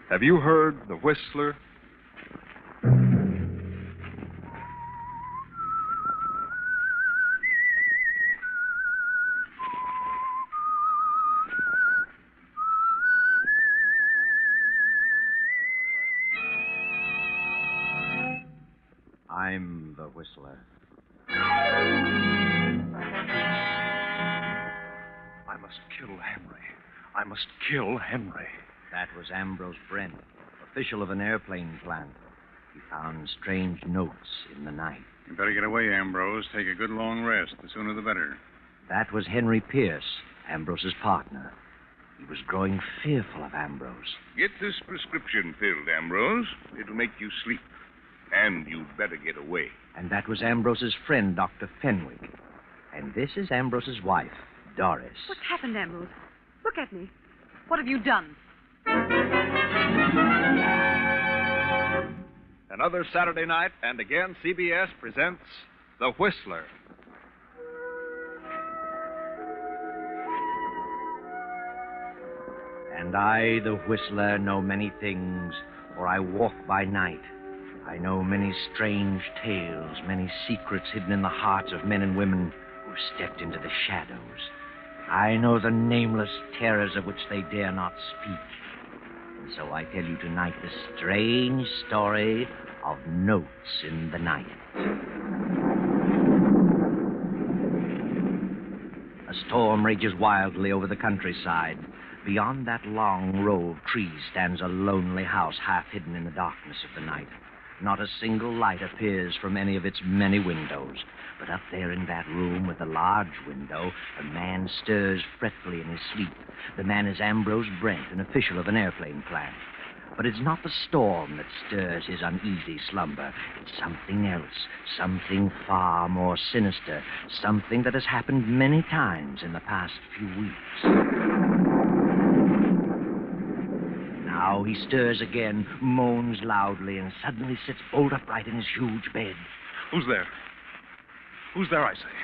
Have you heard the Whistler? I'm the Whistler. I must kill Henry. I must kill Henry. That was Ambrose Brent, official of an airplane plant. He found strange notes in the night. You better get away, Ambrose. Take a good long rest. The sooner the better. That was Henry Pierce, Ambrose's partner. He was growing fearful of Ambrose. Get this prescription filled, Ambrose. It'll make you sleep. And you'd better get away. And that was Ambrose's friend, Dr. Fenwick. And this is Ambrose's wife, Doris. What's happened, Ambrose? Look at me. What have you done? Another Saturday night, and again CBS presents The Whistler. And I, the Whistler, know many things, for I walk by night. I know many strange tales, many secrets hidden in the hearts of men and women who've stepped into the shadows. I know the nameless terrors of which they dare not speak. And so I tell you tonight the strange story of Notes in the Night. A storm rages wildly over the countryside. Beyond that long row of trees stands a lonely house half hidden in the darkness of the night. Not a single light appears from any of its many windows. But up there in that room with the large window, a man stirs fretfully in his sleep. The man is Ambrose Brent, an official of an airplane plant. But it's not the storm that stirs his uneasy slumber. It's something else, something far more sinister, something that has happened many times in the past few weeks. Now he stirs again, moans loudly, and suddenly sits bolt upright in his huge bed. Who's there? Who's there, I say?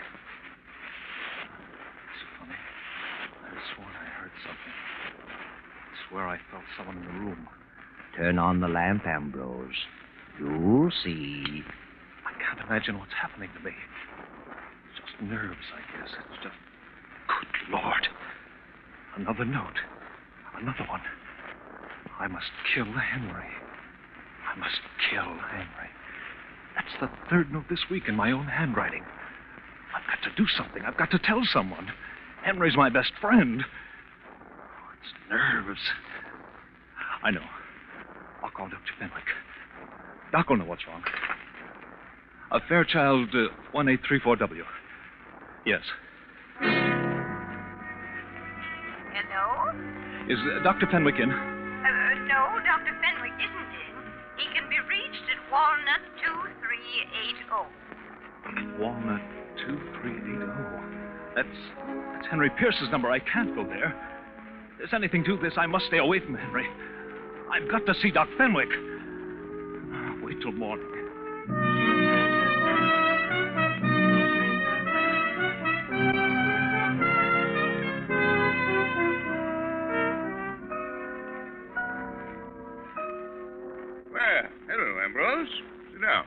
It's funny. I sworn I heard something. I swear I felt someone in the room. Turn on the lamp, Ambrose. You'll see. I can't imagine what's happening to me. It's just nerves, I guess. It's just... Good Lord. Another note. Another one. I must kill Henry. I must kill Henry. That's the third note this week in my own handwriting. I've got to do something. I've got to tell someone. Henry's my best friend. Oh, it's nerves. I know. I'll call Dr. Fenwick. Doc will know what's wrong. Fairchild 1834W. Yes. Hello? Is Dr. Fenwick in? No, Dr. Fenwick isn't in. He can be reached at Walnut 2380. Walnut 2380. That's Henry Pierce's number. I can't go there. If there's anything to this, I must stay away from Henry. I've got to see Doc Fenwick. Wait till morning. Well, hello, Ambrose. Sit down.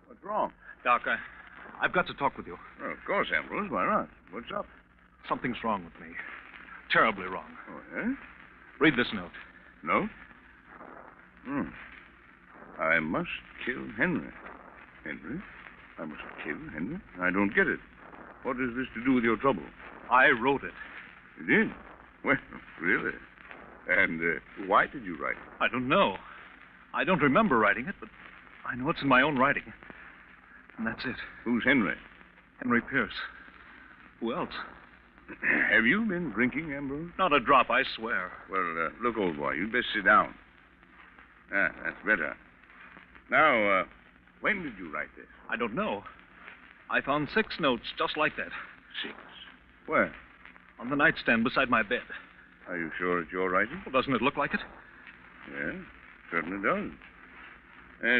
What's wrong? Doc, I've got to talk with you. Oh, of course, Ambrose. Why not? What's up? Something's wrong with me. Terribly wrong. Oh, yeah? Read this note. No? I must kill Henry. Henry? I must kill Henry? I don't get it. What has this to do with your trouble? I wrote it. You did? Well, really? And why did you write it? I don't know. I don't remember writing it, but I know it's in my own writing. And that's it. Who's Henry? Henry Pierce. Who else? Have you been drinking, Ambrose? Not a drop, I swear. Well, look, old boy, you'd best sit down. Ah, that's better. Now, when did you write this? I don't know. I found 6 notes just like that. 6? Where? On the nightstand beside my bed. Are you sure it's your writing? Well, doesn't it look like it? Yeah, certainly does.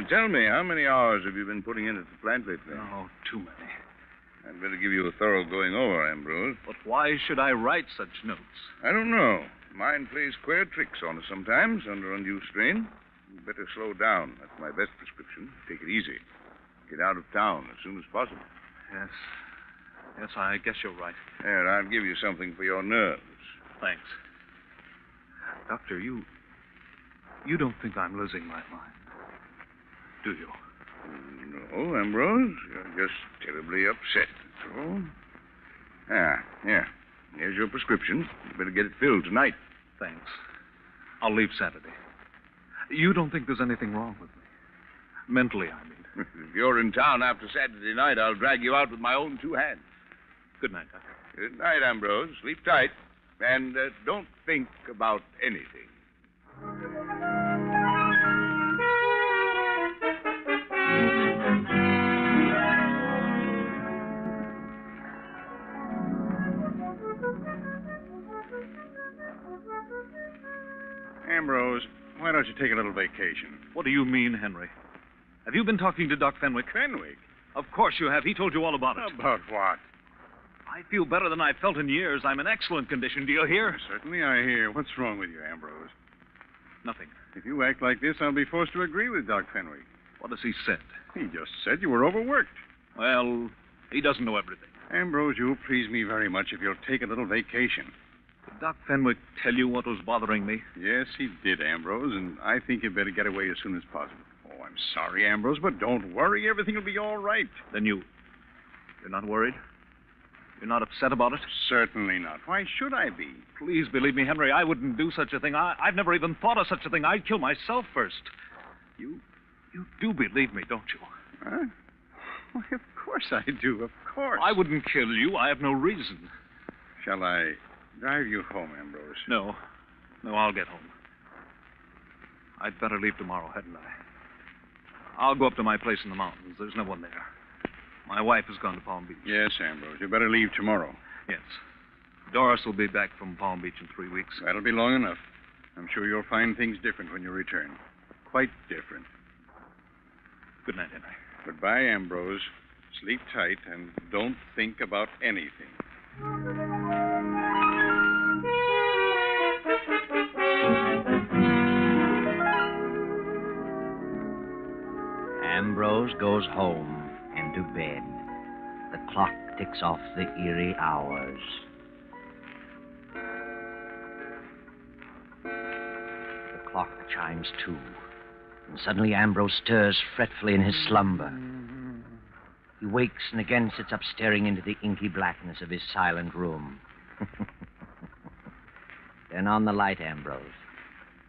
Tell me, how many hours have you been putting in at the plant lately? Oh, too many. I'd better give you a thorough going over, Ambrose. But why should I write such notes? I don't know. Mind plays queer tricks on us sometimes under undue strain. You'd better slow down. That's my best prescription. Take it easy. Get out of town as soon as possible. Yes. Yes, I guess you're right. Here, I'll give you something for your nerves. Thanks. Doctor, you don't think I'm losing my mind, do you? No, Ambrose. You're just terribly upset, that's all. Here. Here's your prescription. You better get it filled tonight. Thanks. I'll leave Saturday. You don't think there's anything wrong with me? Mentally, I mean. If you're in town after Saturday night, I'll drag you out with my own two hands. Good night, Doctor. Good night, Ambrose. Sleep tight. And don't think about anything. Ambrose, why don't you take a little vacation? What do you mean, Henry? Have you been talking to Doc Fenwick? Fenwick? Of course you have. He told you all about it. About what? I feel better than I've felt in years. I'm in excellent condition. Do you hear? Certainly I hear. What's wrong with you, Ambrose? Nothing. If you act like this, I'll be forced to agree with Doc Fenwick. What has he said? He just said you were overworked. Well, he doesn't know everything. Ambrose, you'll please me very much if you'll take a little vacation. Did Doc Fenwick tell you what was bothering me? Yes, he did, Ambrose, and I think you'd better get away as soon as possible. Oh, I'm sorry, Ambrose, but don't worry. Everything will be all right. Then you're not worried? You're not upset about it? Certainly not. Why should I be? Please believe me, Henry, I wouldn't do such a thing. I've never even thought of such a thing. I'd kill myself first. You do believe me, don't you? Huh? Why, of course I do, of course. I wouldn't kill you. I have no reason. Shall I drive you home, Ambrose? No, I'll get home. I'd better leave tomorrow, hadn't I? I'll go up to my place in the mountains. There's no one there. My wife has gone to Palm Beach. Yes, Ambrose. You better leave tomorrow. Yes. Doris will be back from Palm Beach in 3 weeks. That'll be long enough. I'm sure you'll find things different when you return. Quite different. Good night, Henry. Goodbye, Ambrose. Sleep tight and don't think about anything. Ambrose goes home and to bed. The clock ticks off the eerie hours. The clock chimes 2. And suddenly Ambrose stirs fretfully in his slumber. He wakes and again sits up staring into the inky blackness of his silent room. Turn on the light, Ambrose.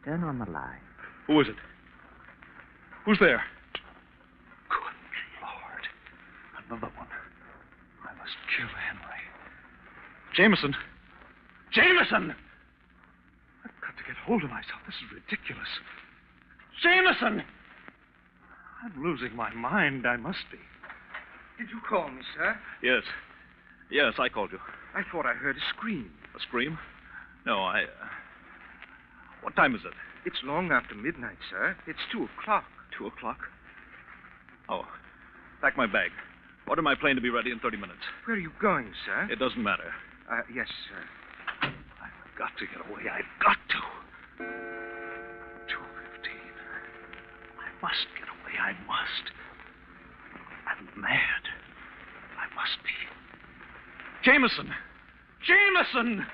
Turn on the light. Who is it? Who's there? Good Lord. Another one. I must kill Henry. Jameson! Jameson! I've got to get hold of myself. This is ridiculous. Jameson! I'm losing my mind. I must be. Did you call me, sir? Yes. Yes, I called you. I thought I heard a scream. A scream? No, What time is it? It's long after midnight, sir. It's 2 o'clock. 2 o'clock? Oh. Pack my bag. Order my plane to be ready in 30 minutes. Where are you going, sir? It doesn't matter. Yes, sir. I've got to get away. I've got to. 2:15. I must get away. I must. I'm mad. I must be. Jameson! Jameson!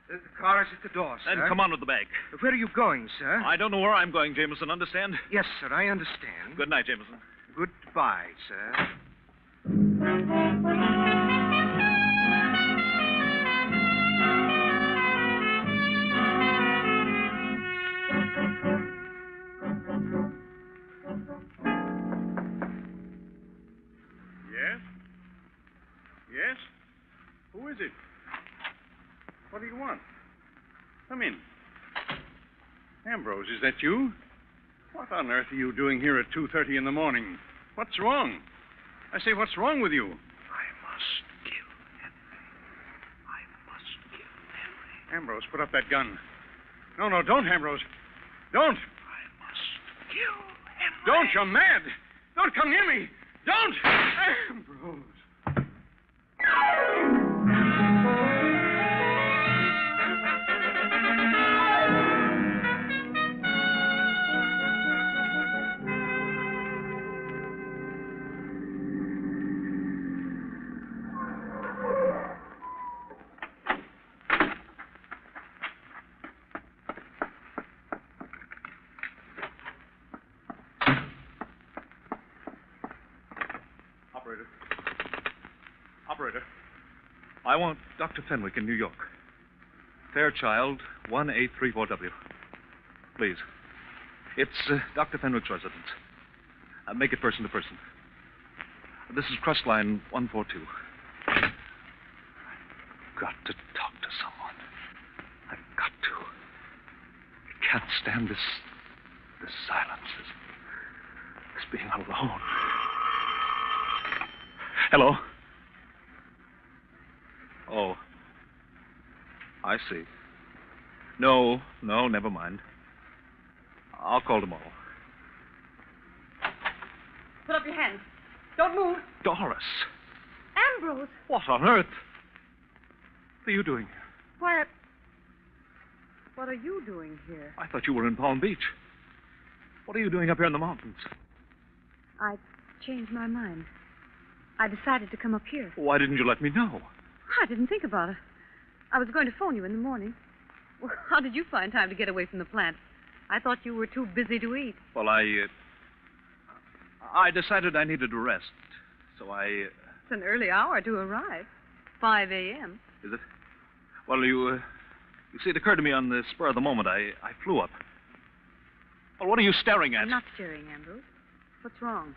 The car is at the door, sir. Then come on with the bag. Where are you going, sir? I don't know where I'm going, Jameson. Understand? Yes, sir, I understand. Good night, Jameson. Goodbye, sir. Yes? Yes? Who is it? What do you want? Come in. Ambrose, is that you? What on earth are you doing here at 2:30 in the morning? What's wrong? I say, what's wrong with you? I must kill Henry. I must kill Henry. Ambrose, put up that gun. No, don't, Ambrose. Don't. I must kill Henry. Don't, you're mad. Don't come near me. Don't. Ambrose. I want Dr. Fenwick in New York. Fairchild, 1834W. Please. It's Dr. Fenwick's residence. Make it person to person. This is Crust Line 142. I've got to talk to someone. I've got to. I can't stand this silence, this being alone. Hello? Oh. I see. No, never mind. I'll call tomorrow. Put up your hands. Don't move. Doris. Ambrose. What on earth? What are you doing here? Why, what are you doing here? I thought you were in Palm Beach. What are you doing up here in the mountains? I changed my mind. I decided to come up here. Why didn't you let me know? I didn't think about it. I was going to phone you in the morning. Well, how did you find time to get away from the plant? I thought you were too busy to eat. Well, I decided I needed a rest, so I... It's an early hour to arrive. 5 a.m. Is it? Well, you see, it occurred to me on the spur of the moment. I flew up. Well, what are you staring at? I'm not staring, Ambrose. What's wrong?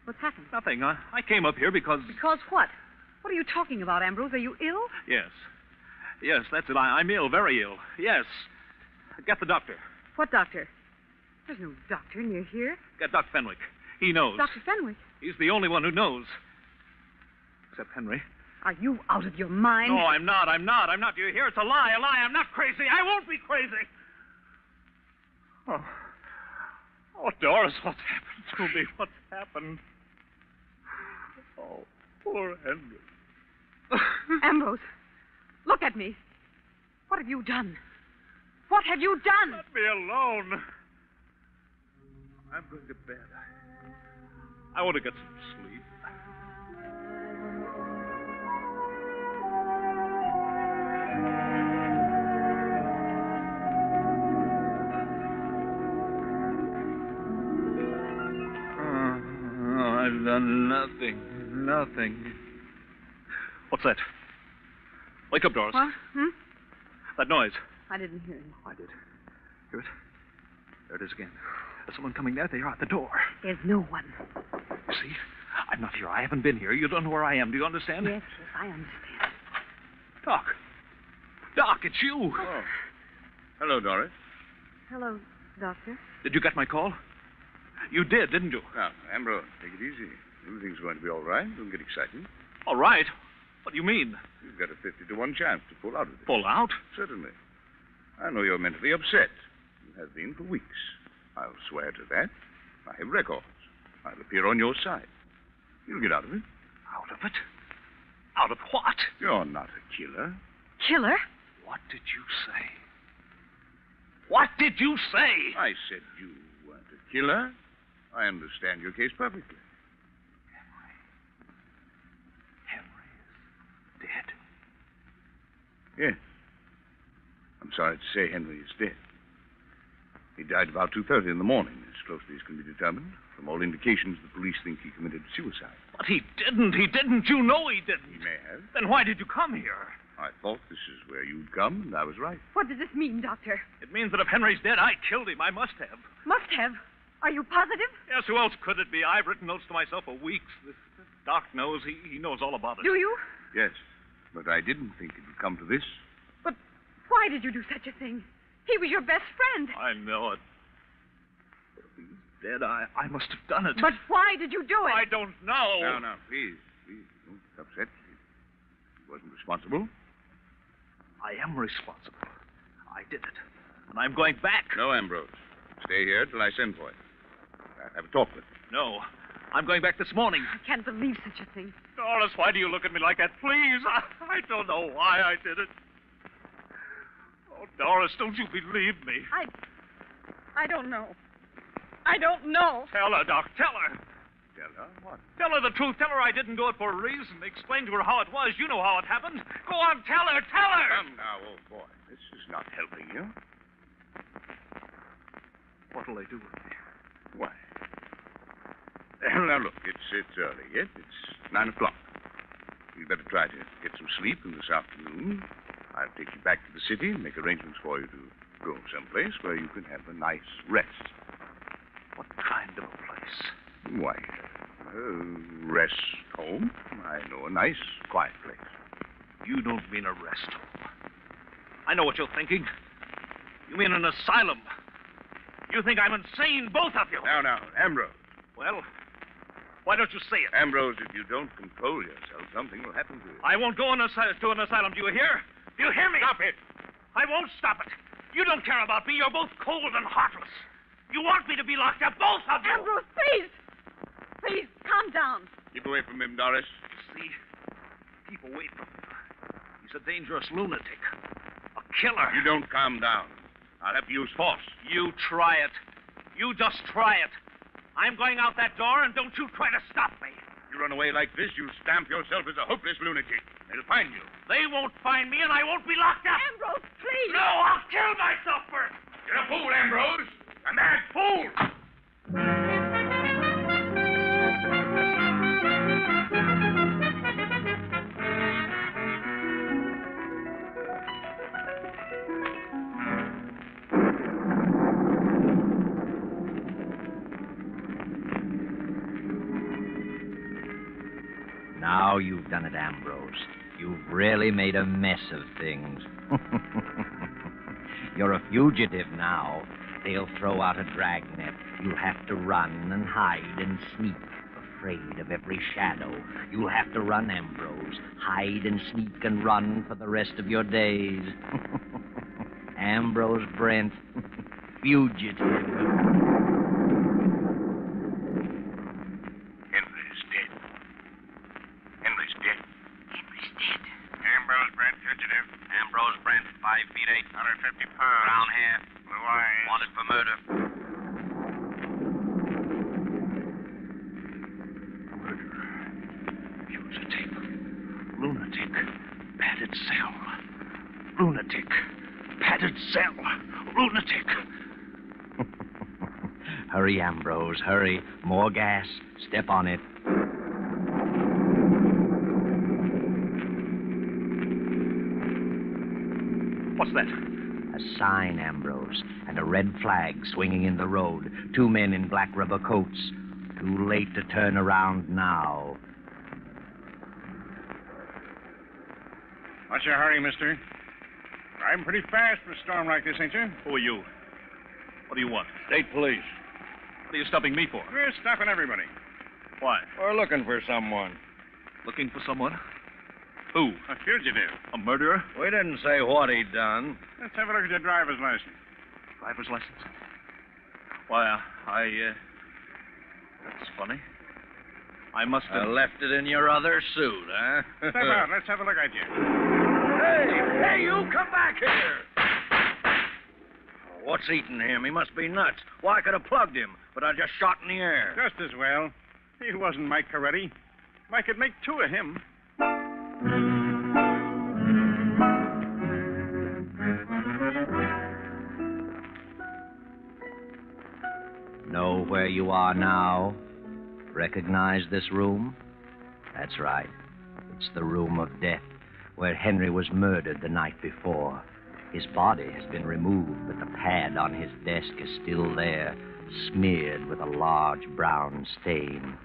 What's happened? Nothing. I came up here because... Because what? What are you talking about, Ambrose? Are you ill? Yes. Yes, that's it. I'm ill, very ill. Yes. Get the doctor. What doctor? There's no doctor near here. Get Dr. Fenwick. He knows. Dr. Fenwick? He's the only one who knows. Except Henry. Are you out of your mind? No, I'm not. Do you hear? It's a lie. I'm not crazy. I won't be crazy. Oh, Doris, what's happened to me? What's happened? Oh, poor Henry. Ambrose, look at me. What have you done? What have you done? Let me alone. I'm going to bed. I want to get some sleep. I've done nothing. What's that? Wake up, Doris. What? That noise. I didn't hear it. I did. Hear it? There it is again. There's someone coming there. They are at the door. There's no one. You see? I'm not here. I haven't been here. You don't know where I am. Do you understand? Yes, I understand. Doc. Doc, it's you. Oh. Hello, Doris. Hello, Doctor. Did you get my call? You did, didn't you? Now, Ambrose, take it easy. Everything's going to be all right. Don't get excited. All right. What do you mean? You've got a 50-1 chance to pull out of it. Pull out? Certainly. I know you're mentally upset. You have been for weeks. I'll swear to that. I have records. I'll appear on your side. You'll get out of it. Out of it? Out of what? You're not a killer. Killer? What did you say? What did you say? I said you weren't a killer. I understand your case perfectly. Henry is dead. Yes. I'm sorry to say Henry is dead. He died about 2:30 in the morning, as closely as can be determined. From all indications, the police think he committed suicide. But he didn't. He didn't. You know he didn't. He may have. Then why did you come here? I thought this is where you'd come, and I was right. What does this mean, Doctor? It means that if Henry's dead, I killed him. I must have. Must have. Are you positive? Yes, who else could it be? I've written notes to myself for weeks. This Doc knows. He knows all about it. Do you? Yes, but I didn't think it would come to this. But why did you do such a thing? He was your best friend. I know it. But if he's dead, I must have done it. But why did you do it? I don't know. No, please, don't get upset. He wasn't responsible. I am responsible. I did it. And I'm going back. No, Ambrose. Stay here till I send for you. I'll have a talk with you. No. I'm going back this morning. I can't believe such a thing. Doris, why do you look at me like that? Please. I don't know why I did it. Oh, Doris, don't you believe me? I don't know. I don't know. Tell her, Doc. Tell her. Tell her what? Tell her the truth. Tell her I didn't do it for a reason. Explain to her how it was. You know how it happened. Go on, tell her. Tell her. Come now, old boy. This is not helping you. What'll they do with me? Why? Now, look, it's early yet. It's 9 o'clock. You'd better try to get some sleep this afternoon. I'll take you back to the city and make arrangements for you to go someplace where you can have a nice rest. What kind of a place? Why, rest home. I know a nice, quiet place. You don't mean a rest home. I know what you're thinking. You mean an asylum. You think I'm insane, both of you. Now, Ambrose. Well, why don't you say it? Ambrose, if you don't control yourself, something will happen to you. I won't go to an asylum. Do you hear? Do you hear me? Stop it. I won't stop it. You don't care about me. You're both cold and heartless. You want me to be locked up, both of you. Ambrose, please. Please, calm down. Keep away from him, Doris. See? Keep away from him. He's a dangerous lunatic. A killer. You don't calm down. I'll have to use force. You try it. You just try it. I'm going out that door, and don't you try to stop me. You run away like this, you stamp yourself as a hopeless lunatic. They'll find you. They won't find me, and I won't be locked up. Ambrose, please. No, I'll kill myself first. You're a fool, Ambrose. A mad fool. Now you've done it, Ambrose. You've really made a mess of things. You're a fugitive now. They'll throw out a dragnet. You'll have to run and hide and sneak, afraid of every shadow. You'll have to run, Ambrose. Hide and sneak and run for the rest of your days. Ambrose Brent, fugitive. Henry's dead. Henry's dead. Henry's dead. Ambrose Brent, fugitive. Ambrose Brent, 5 feet 8, 150 pounds. brown hair, Blue eyes. wanted for murder. Fugitive. Lunatic. Padded cell. Lunatic. Padded cell. Lunatic. Hurry, Ambrose, hurry. More gas. Step on it. What's that? A sign, Ambrose, and a red flag swinging in the road. 2 men in black rubber coats. Too late to turn around now. What's your hurry, mister? Driving pretty fast for a storm like this, ain't you? Who are you? What do you want? State police. What are you stopping me for? We're stopping everybody. Why? We're looking for someone. Looking for someone? Who? A fugitive. A murderer? We didn't say what he'd done. Let's have a look at your driver's license. Driver's license? Why, that's funny. I must have... left it in your other suit, huh? Step out. Let's have a look at you. Hey, you come back here. What's eating him? He must be nuts. Well, I could have plugged him, but I just shot in the air. Just as well. He wasn't Mike Coretti. I could make 2 of him. Know where you are now? Recognize this room? That's right. It's the room of death, where Henry was murdered the night before. His body has been removed, but the pad on his desk is still there, smeared with a large brown stain.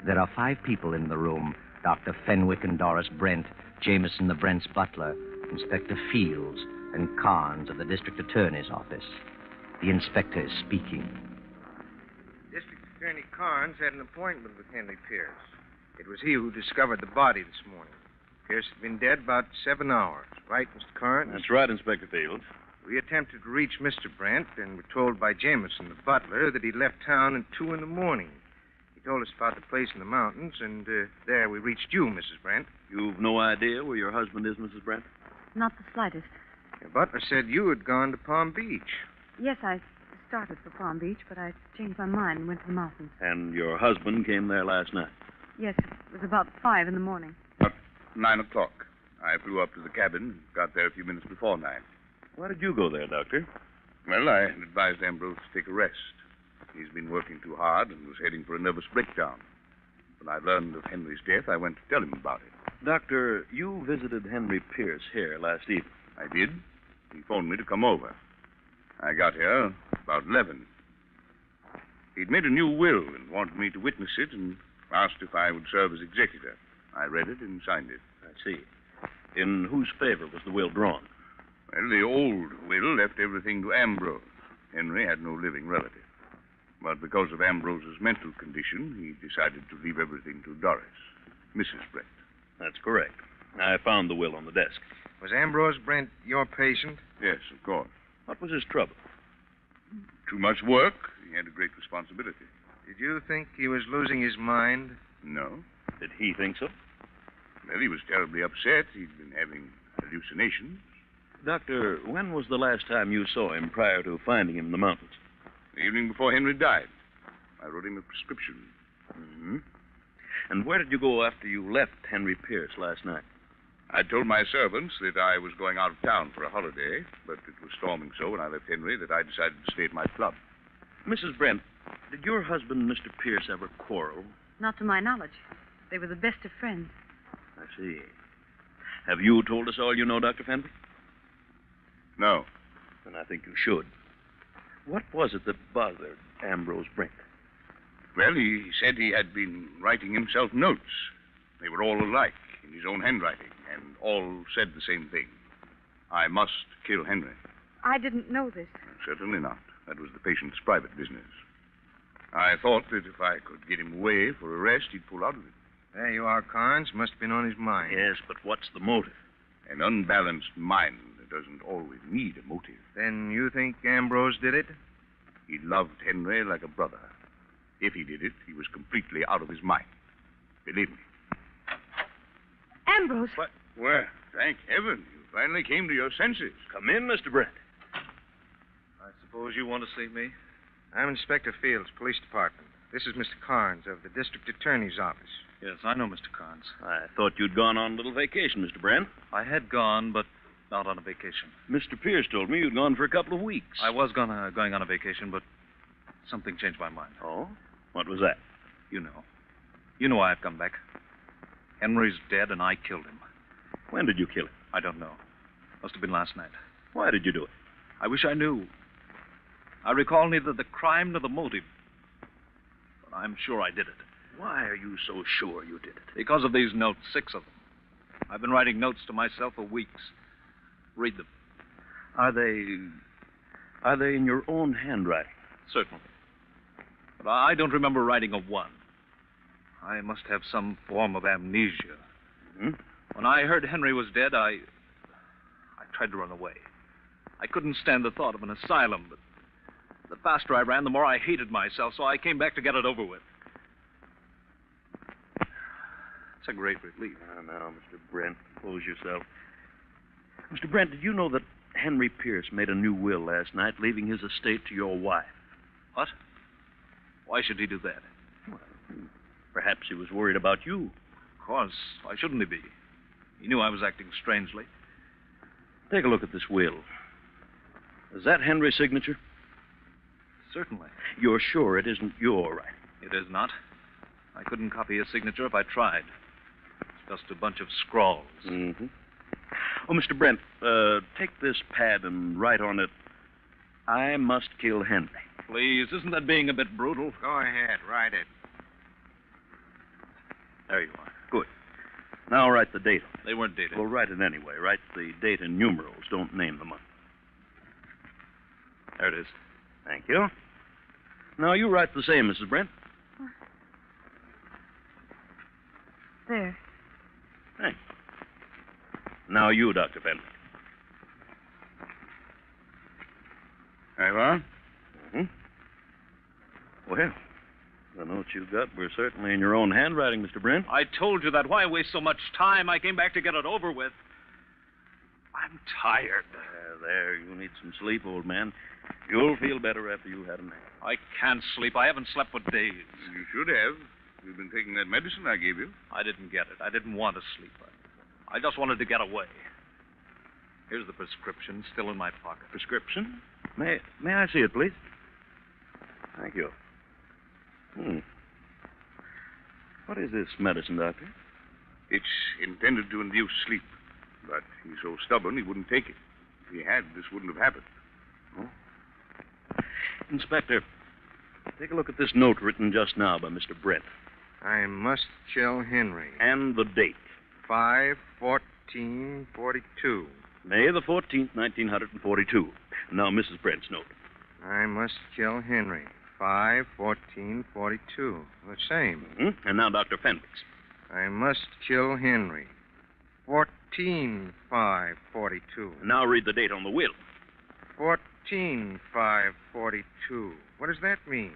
There are 5 people in the room: Dr. Fenwick and Doris Brent, Jameson the Brent's butler, Inspector Fields, and Carnes of the district attorney's office. The inspector is speaking. District Attorney Carnes had an appointment with Henry Pierce. It was he who discovered the body this morning. Pierce had been dead about 7 hours. Right, Mr. Carnes? That's right, Inspector Fields. We attempted to reach Mr. Brent and were told by Jameson, the butler, that he left town at 2 in the morning. He told us about the place in the mountains, and there we reached you, Mrs. Brent. You've no idea where your husband is, Mrs. Brent? Not the slightest. Your butler said you had gone to Palm Beach. Yes, I started for Palm Beach, but I changed my mind and went to the mountains. And your husband came there last night? Yes, it was about 5 in the morning. About 9 o'clock. I flew up to the cabin, got there a few minutes before 9. Why did you go there, Doctor? Well, I advised Ambrose to take a rest. He's been working too hard and was heading for a nervous breakdown. When I learned of Henry's death, I went to tell him about it. Doctor, you visited Henry Pierce here last evening. I did. He phoned me to come over. I got here about 11. He'd made a new will and wanted me to witness it and asked if I would serve as executor. I read it and signed it. I see. In whose favor was the will drawn? Well, the old will left everything to Ambrose. Henry had no living relative. But because of Ambrose's mental condition, he decided to leave everything to Doris, Mrs. Brent. That's correct. I found the will on the desk. Was Ambrose Brent your patient? Yes, of course. What was his trouble? Too much work. He had a great responsibility. Did you think he was losing his mind? No. Did he think so? Well, he was terribly upset. He'd been having hallucinations. Doctor, when was the last time you saw him prior to finding him in the mountains? The evening before Henry died. I wrote him a prescription. Mm-hmm. And where did you go after you left Henry Pierce last night? I told my servants that I was going out of town for a holiday, but it was storming so when I left Henry that I decided to stay at my club. Mrs. Brent, did your husband, Mr. Pierce, ever quarrel? Not to my knowledge. They were the best of friends. I see. Have you told us all you know, Dr. Fenwick? No. Then I think you should. What was it that bothered Ambrose Brent? Well, he said he had been writing himself notes. They were all alike, in his own handwriting, and all said the same thing. I must kill Henry. I didn't know this. Certainly not. That was the patient's private business. I thought that if I could get him away for arrest, he'd pull out of it. There you are, Carnes. Must have been on his mind. Yes, but what's the motive? An unbalanced mind doesn't always need a motive. Then you think Ambrose did it? He loved Henry like a brother. If he did it, he was completely out of his mind. Believe me. Ambrose! What? Well, thank heaven. You finally came to your senses. Come in, Mr. Brent. I suppose you want to see me? I'm Inspector Fields, Police Department. This is Mr. Carnes of the District Attorney's Office. Yes, I know Mr. Carnes. I thought you'd gone on a little vacation, Mr. Brent. I had gone, but not on a vacation. Mr. Pierce told me you'd gone for a couple of weeks. I was going on a vacation, but something changed my mind. Oh? What was that? You know. You know why I've come back. Henry's dead, and I killed him. When did you kill him? I don't know. Must have been last night. Why did you do it? I wish I knew. I recall neither the crime nor the motive. But I'm sure I did it. Why are you so sure you did it? Because of these notes, 6 of them. I've been writing notes to myself for weeks. Read them. Are they in your own handwriting? Certainly. But I don't remember writing a one. I must have some form of amnesia. Hmm? When I heard Henry was dead, I tried to run away. I couldn't stand the thought of an asylum, but the faster I ran, the more I hated myself, so I came back to get it over with. It's a great relief. Now, Mr. Brent, compose yourself. Mr. Brent, did you know that Henry Pierce made a new will last night, leaving his estate to your wife? What? Why should he do that? Well, perhaps he was worried about you. Of course. Why shouldn't he be? He knew I was acting strangely. Take a look at this will. Is that Henry's signature? Certainly. You're sure it isn't your writing? It is not. I couldn't copy his signature if I tried. It's just a bunch of scrawls. Mm-hmm. Oh, Mr. Brent, take this pad and write on it, I must kill Henry. Please, isn't that being a bit brutal? Go ahead, write it. There you are. Good. Now write the date. They weren't dated. Well, write it anyway. Write the date in numerals. Don't name the month. There it is. Thank you. Now you write the same, Mrs. Brent. There. Thanks. Now you, Dr. Fenwick. There you are. Mm-hmm. Well, the notes you got were certainly in your own handwriting, Mr. Brent. I told you that. Why waste so much time? I came back to get it over with. I'm tired. There, you need some sleep, old man. You'll feel better after you've had a nap. I can't sleep. I haven't slept for days. You should have. You've been taking that medicine I gave you. I didn't get it. I didn't want to sleep. I just wanted to get away. Here's the prescription, still in my pocket. Prescription? May I see it, please? Thank you. What is this medicine, Doctor? It's intended to induce sleep, but he's so stubborn he wouldn't take it. If he had, this wouldn't have happened. Inspector, take a look at this note written just now by Mr. Brent. I must kill Henry. And the date. 5/14/42. May the 14th, 1942. Now, Mrs. Brent's note. I must kill Henry. 5/14/42. The same. Mm-hmm. And now Dr. Fenwick's. I must kill Henry. 14/5/42. And now read the date on the will. 14/5/42. What does that mean?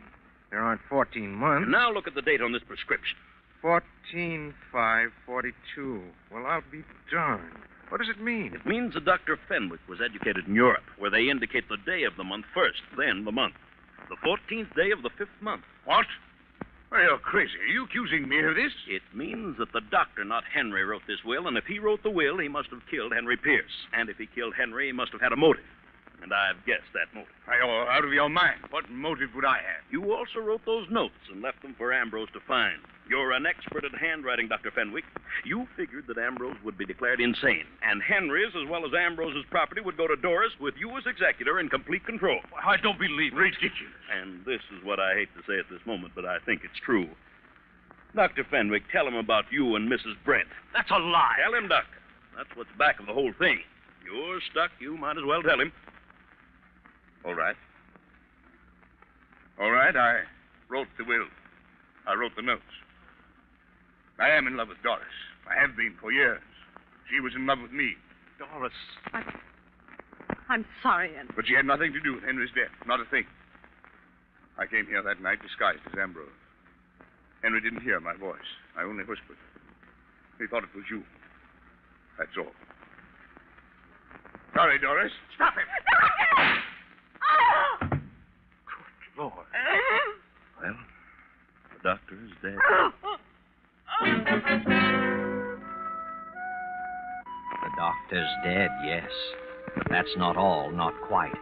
There aren't 14 months. And now look at the date on this prescription. 14/5/42. Well, I'll be darned. What does it mean? It means that Dr. Fenwick was educated in Europe, where they indicate the day of the month first, then the month. The 14th day of the 5th month. What? Well, you're crazy. Are you accusing me of this? It means that the doctor, not Henry, wrote this will, and if he wrote the will, he must have killed Henry Pierce. And if he killed Henry, he must have had a motive. And I've guessed that motive. You're out of your mind. What motive would I have? You also wrote those notes and left them for Ambrose to find. You're an expert at handwriting, Dr. Fenwick. You figured that Ambrose would be declared insane, and Henry's as well as Ambrose's property would go to Doris with you as executor in complete control. I don't believe it. Ridiculous. And this is what I hate to say at this moment, but I think it's true. Dr. Fenwick, tell him about you and Mrs. Brent. That's a lie. Tell him, Doctor. That's what's back of the whole thing. You're stuck. You might as well tell him. All right. All right, I wrote the will. I wrote the notes. I am in love with Doris. I have been for years. She was in love with me. Doris. I'm sorry, Ann. But she had nothing to do with Henry's death. Not a thing. I came here that night disguised as Ambrose. Henry didn't hear my voice. I only whispered. He thought it was you. That's all. Sorry, Doris. Stop him. Good Lord. Well, the doctor is dead. The doctor's dead, yes. But that's not all, not quite.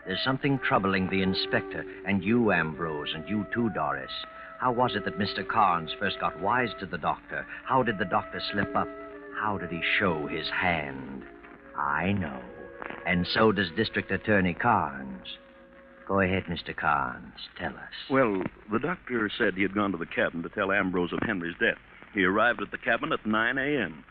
There's something troubling the inspector, and you, Ambrose, and you too, Doris. How was it that Mr. Carnes first got wise to the doctor? How did the doctor slip up? How did he show his hand? I know. And so does District Attorney Carnes. Go ahead, Mr. Carnes. Tell us. Well, the doctor said he had gone to the cabin to tell Ambrose of Henry's death. He arrived at the cabin at 9 a.m.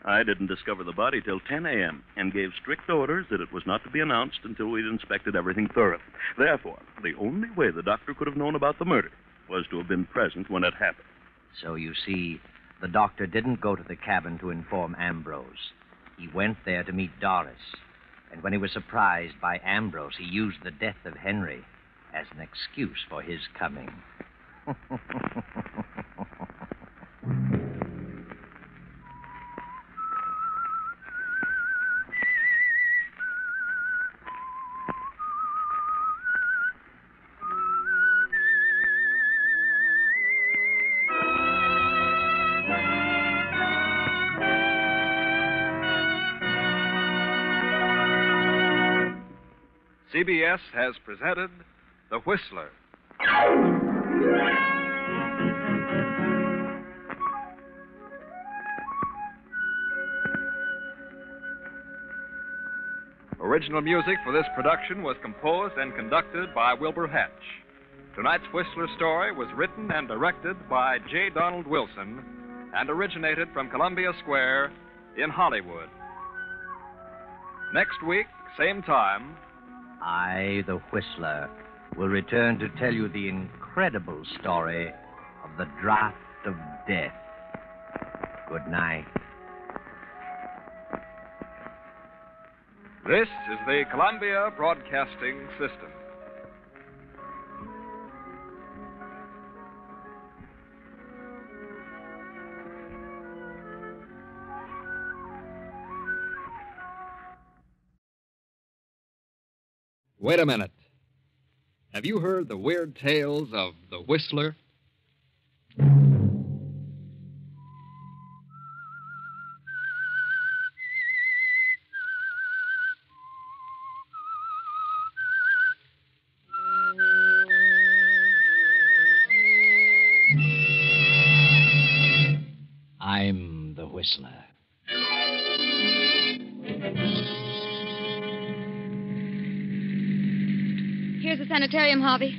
I didn't discover the body till 10 a.m. and gave strict orders that it was not to be announced until we'd inspected everything thoroughly. Therefore, the only way the doctor could have known about the murder was to have been present when it happened. So you see, the doctor didn't go to the cabin to inform Ambrose. He went there to meet Doris. And when he was surprised by Ambrose, he used the death of Henry as an excuse for his coming. CBS has presented The Whistler. Original music for this production was composed and conducted by Wilbur Hatch. Tonight's Whistler story was written and directed by J. Donald Wilson and originated from Columbia Square in Hollywood. Next week, same time, I, the Whistler, will return to tell you the incredible story of the Draught of Death. Good night. This is the Columbia Broadcasting System. Wait a minute. Have you heard the weird tales of the Whistler? I'm Whistler. Here's the sanitarium, Harvey.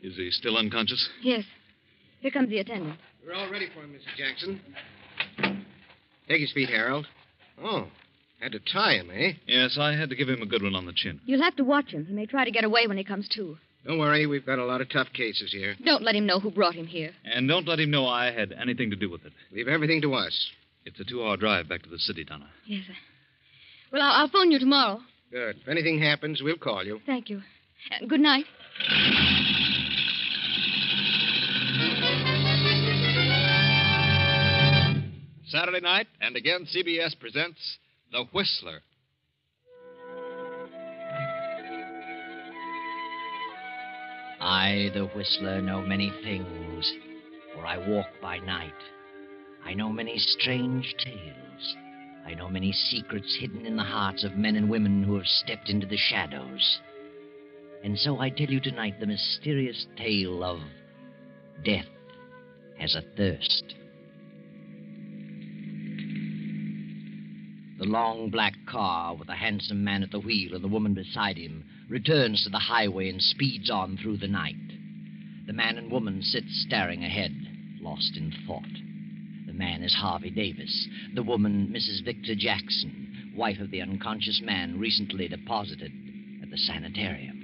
Is he still unconscious? Yes. Here comes the attendant. We're all ready for him, Mrs. Jackson. Take his feet, Harold. Oh, had to tie him, eh? Yes, I had to give him a good one on the chin. You'll have to watch him. He may try to get away when he comes to. Don't worry, we've got a lot of tough cases here. Don't let him know who brought him here. And don't let him know I had anything to do with it. Leave everything to us. It's a 2-hour drive back to the city, Donna. Yes, sir. Well, I'll phone you tomorrow. Good. If anything happens, we'll call you. Thank you. Good night. Saturday night, and again CBS presents The Whistler. I, the Whistler, know many things, for I walk by night. I know many strange tales. I know many secrets hidden in the hearts of men and women who have stepped into the shadows. And so I tell you tonight the mysterious tale of Death Has a Thirst. The long black car with a handsome man at the wheel and the woman beside him returns to the highway and speeds on through the night. The man and woman sit staring ahead, lost in thought. The man is Harvey Davis. The woman, Mrs. Victor Jackson, wife of the unconscious man recently deposited at the sanitarium.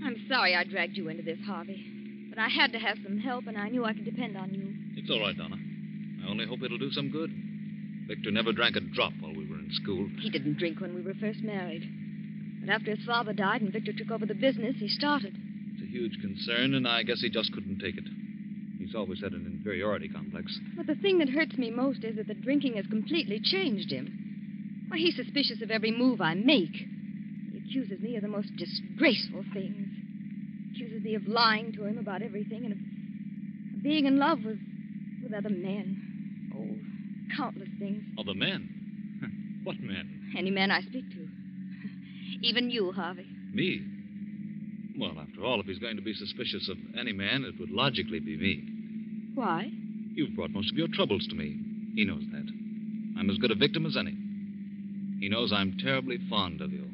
I'm sorry I dragged you into this, Harvey. But I had to have some help, and I knew I could depend on you. It's all right, Donna. I only hope it'll do some good. Victor never drank a drop while we were in school. He didn't drink when we were first married. But after his father died and Victor took over the business, he started. It's a huge concern, and I guess he just couldn't take it. He's always had an inferiority complex. But the thing that hurts me most is that the drinking has completely changed him. Why, he's suspicious of every move I make. He accuses me of the most disgraceful things. Accuses me of lying to him about everything and of being in love with other men. Oh, countless things. Other men? What men? Any man I speak to. Even you, Harvey. Me? Well, after all, if he's going to be suspicious of any man, it would logically be me. Why? You've brought most of your troubles to me. He knows that. I'm as good a victim as any. He knows I'm terribly fond of you.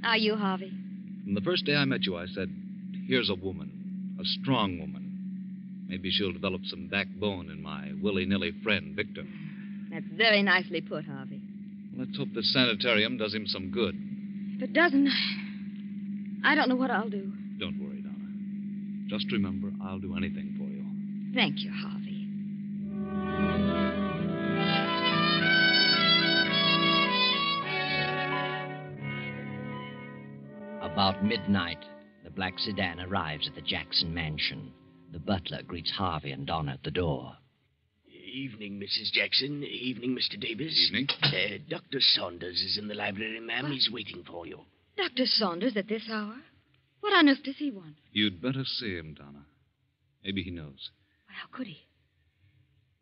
Are you, Harvey? From the first day I met you, I said, here's a woman, a strong woman. Maybe she'll develop some backbone in my willy-nilly friend, Victor. That's very nicely put, Harvey. Let's hope this sanitarium does him some good. If it doesn't, I don't know what I'll do. Don't worry, Donna. Just remember, I'll do anything for you. Thank you, Harvey. About midnight, the black sedan arrives at the Jackson mansion. The butler greets Harvey and Donna at the door. Evening, Mrs. Jackson. Evening, Mr. Davis. Evening. Dr. Saunders is in the library, ma'am. He's waiting for you. Dr. Saunders at this hour? What on earth does he want? You'd better see him, Donna. Maybe he knows. Well, how could he?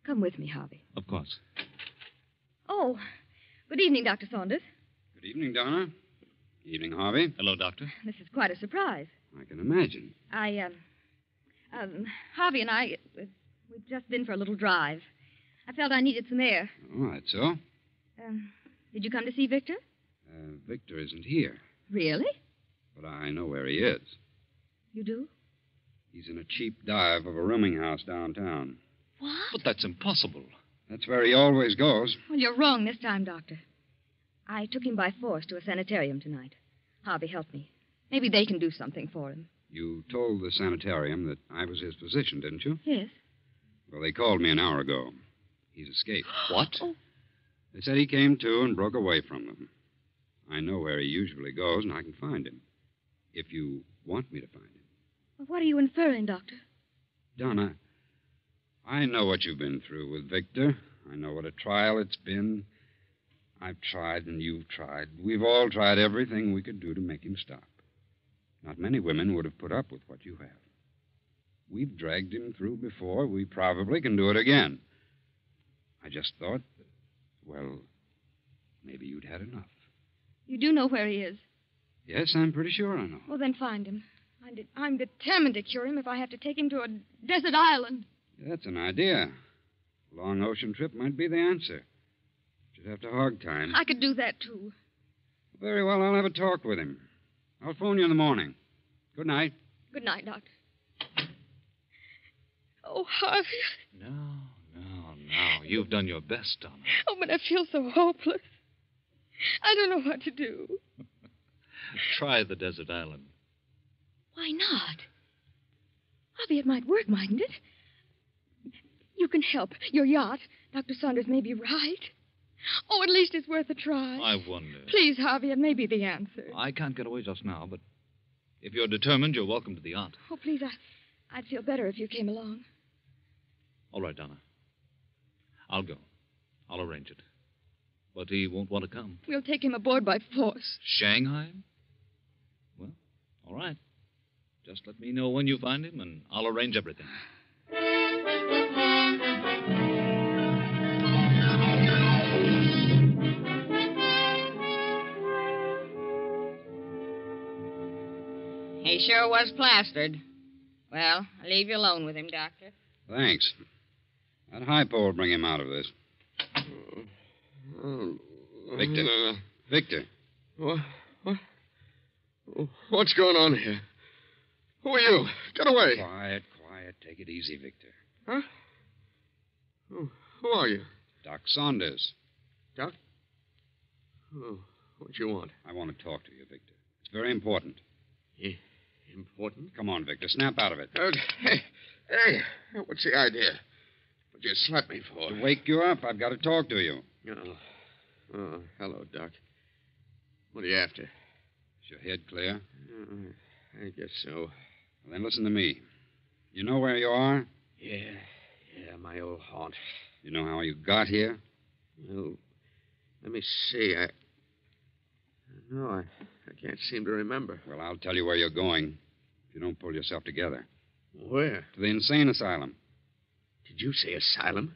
Come with me, Harvey. Of course. Oh, good evening, Dr. Saunders. Good evening, Donna. Evening, Harvey. Hello, Doctor. This is quite a surprise. I can imagine. Harvey and I, we've just been for a little drive. I felt I needed some air. Oh, that's so. Did you come to see Victor? Victor isn't here, Really? but I know where he is. You do? He's in a cheap dive of a rooming house downtown. What? But that's impossible. That's where he always goes. Well, you're wrong this time, Doctor. I took him by force to a sanitarium tonight. Harvey helped me. Maybe they can do something for him. You told the sanitarium that I was his physician, didn't you? Yes. Well, they called me an hour ago. He's escaped. What? Oh. They said he came to and broke away from them. I know where he usually goes, and I can find him. If you want me to find him. Well, what are you inferring, Doctor? Donna, I know what you've been through with Victor. I know what a trial it's been. I've tried, and you've tried. We've all tried everything we could do to make him stop. Not many women would have put up with what you have. We've dragged him through before. We probably can do it again. I just thought, well, maybe you'd had enough. You do know where he is. Yes, I'm pretty sure I know. Well, then find him. I'm determined to cure him if I have to take him to a desert island. That's an idea. A long ocean trip might be the answer. Should have to hog time. I could do that, too. Very well, I'll have a talk with him. I'll phone you in the morning. Good night. Good night, Doctor. Oh, Harvey. No. You've done your best, Donna. Oh, but I feel so hopeless. I don't know what to do. Try the desert island. Why not? Harvey, it might work, mightn't it? You can help. Your yacht. Dr. Saunders may be right. Oh, at least it's worth a try. I wonder. Please, Harvey, it may be the answer. I can't get away just now, but if you're determined, you're welcome to the yacht. Oh, please, I'd feel better if you came along. All right, Donna. I'll go. I'll arrange it. But he won't want to come. We'll take him aboard by force. Shanghai? Well, all right. Just let me know when you find him, and I'll arrange everything. He sure was plastered. Well, I'll leave you alone with him, Doctor. Thanks. That high pole will bring him out of this. Victor. Victor. What? What's going on here? Who are you? Get away. Quiet. Take it easy, Victor. Huh? Who are you? Doc Saunders. Doc? Oh, what you want? I want to talk to you, Victor. It's very important. Important? Come on, Victor. Snap out of it. Hey, what's the idea? What'd you slap me for? To wake you up. I've got to talk to you. Oh, hello, Doc. What are you after? Is your head clear? I guess so. Well, then listen to me. You know where you are? Yeah, my old haunt. You know how you got here? Well, let me see. No, I can't seem to remember. Well, I'll tell you where you're going if you don't pull yourself together. Where? To the insane asylum. Did you say asylum?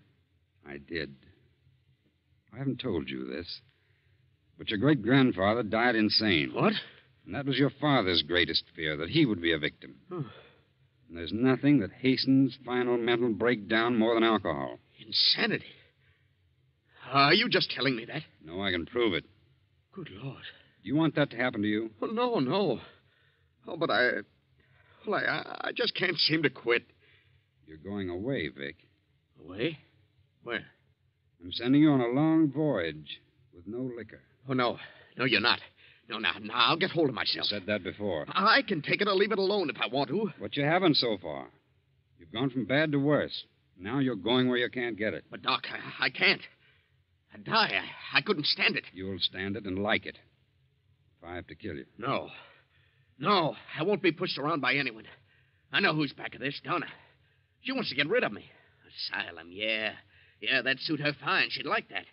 I did. I haven't told you this, but your great-grandfather died insane. What? And that was your father's greatest fear, that he would be a victim. Oh. And there's nothing that hastens final mental breakdown more than alcohol. Insanity. Are you just telling me that? No, I can prove it. Good Lord. Do you want that to happen to you? Oh, no. Oh, but I just can't seem to quit. You're going away, Vic. Away? Where? I'm sending you on a long voyage with no liquor. Oh, no. No, you're not. No, now, I'll get hold of myself. You said that before. I can take it or leave it alone if I want to. But you haven't so far. You've gone from bad to worse. Now you're going where you can't get it. But, Doc, I can't. I'd die. I couldn't stand it. You'll stand it and like it. If I have to kill you. No, I won't be pushed around by anyone. I know who's back of this, Donna. She wants to get rid of me. Asylum, yeah. Yeah, that'd suit her fine. She'd like that.